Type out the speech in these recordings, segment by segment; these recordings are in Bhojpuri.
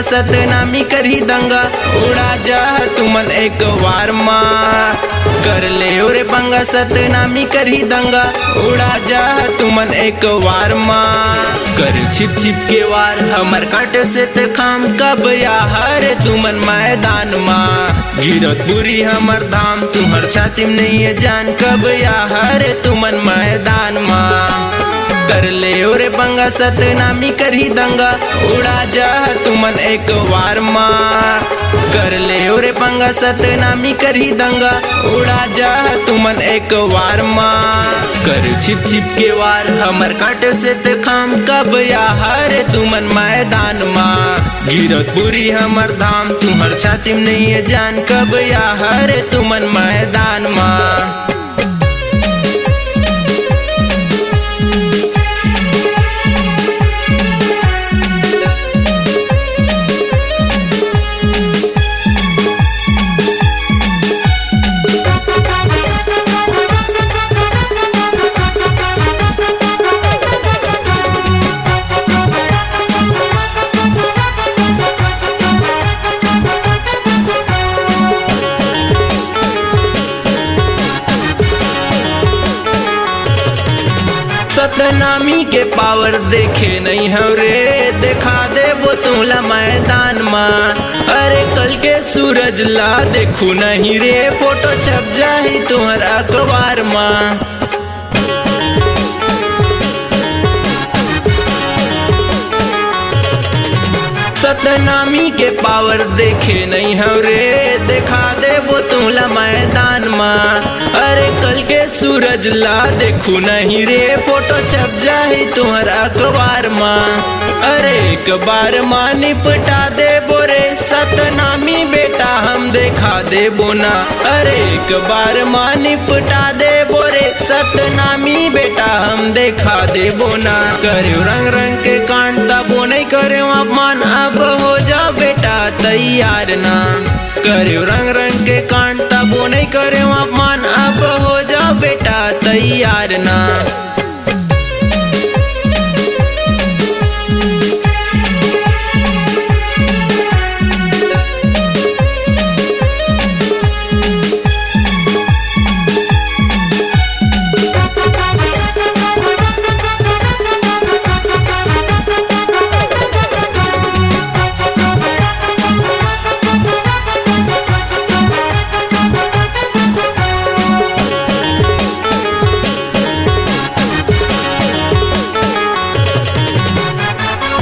पंगा सतनामी करी दंगा उड़ा जा तुमन एक वार माँ कर ले रे पंगा सतनामी करी दंगा उड़ा जा तुमन एक वार माँ कर छिप छिप के वार हमर काट से ते खाम कब यार तुमन मैदान माँ गिरत बुरी हमर धाम तुम्हर छाती में नहीं है जान कब यार तुमन मैदान माँ कर ले रे पंगा सतनामी करी दंगा उड़ा जा तुमन एक वार माँ कर ले रे पंगा सतनामी करी दंगा उड़ा जा तुमन एक वार माँ कर छिप छिप के वार हमर काट से ते खाम कब यार तुमन मैदान माँ गिरत बुरी हमर धाम तुम्हर छाती में नहीं है जान कब यार तुमन मैदान माँ सतनामी के पावर देखे नहीं है रे देखा दे वो तुमला मैदान माँ अरे कल के सूरज ला देखू नहीं रे फोटो छप जाही तुम्हारा अखबार माँ सतनामी के पावर देखे नहीं है रे देखा दे वो तुमला मैदान माँ अरे कल के सूरज ला देखू नहीं रे फोटो छप जाही तुम्हारा अखबार माँ अरे एक बार माँ निपटा दे बोरे सतनामी बेटा हम देखा दे बोना अरे एक बार माँ निपटा दे बोरे सतनामी बेटा हम देखा दे बोना करे रंग रंग के कांड तबो नहीं करे अपमान अब हो जा बेटा तैयार ना करे रंग रंग के कांड तबो नहीं करे अपमान अब हो जा बेटा तैयार ना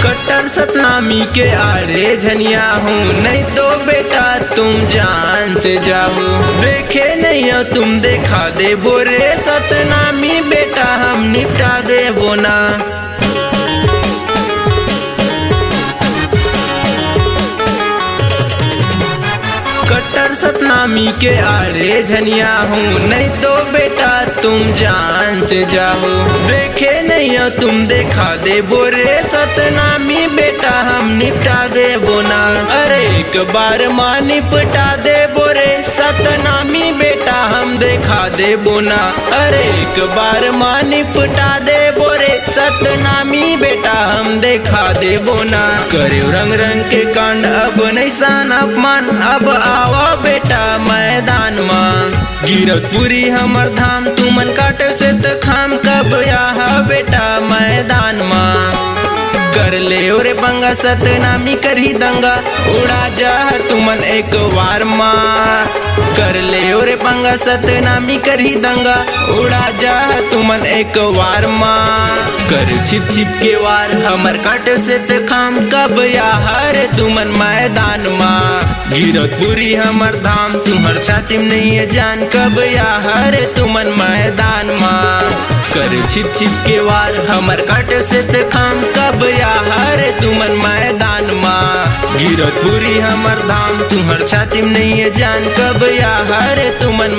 कट्टर सतनामी के आड़े झनिया हूँ नहीं तो बेटा तुम जान से जाओ देखे नहीं हो तुम देखा दे बोरे सतनामी बेटा हम निपटा दे बोना कट्टर सतनामी के आड़े झनिया हूँ नहीं तो बेटा तुम जान से जाओ देखे नहीं हो तुम देखा दे बोरे सतनामी बेटा हम निपटा दे बोना अरे एक बार माँ निपटा दे बोरे सतनामी बेटा हम देखा दे बोना अरे एक बार माँ निपटा दे बोरे सतनामी बेटा हम देखा दे बोना करे रंग रंग के कांड अब नहीं सान अपमान अब आवा बेटा मैदान माँ गिरत पूरी हमर धाम तुमन काट से तो खाम कब यहाँ बेटा मैदान माँ कर ले रे पंगा सतनामी करी दंगा उड़ा जा तुमन एक वार माँ कर ले रे पंगा सतनामी करी दंगा उड़ा जा तुमन एक वार माँ कर छिप छिप के वार हमर काट से ते खाम कब यार तुमन मैदान माँ गिरत बुरी हमर धाम तुम्हर छाती में नहीं है जान कब यार तुमन मैदान माँ कर छिप छिप के वार हमर काट से ते खाम कब यार तुमन मैदान माँ गिरत बुरी हमर धाम तुम्हर छाती में नहीं है जान कब यार तुमन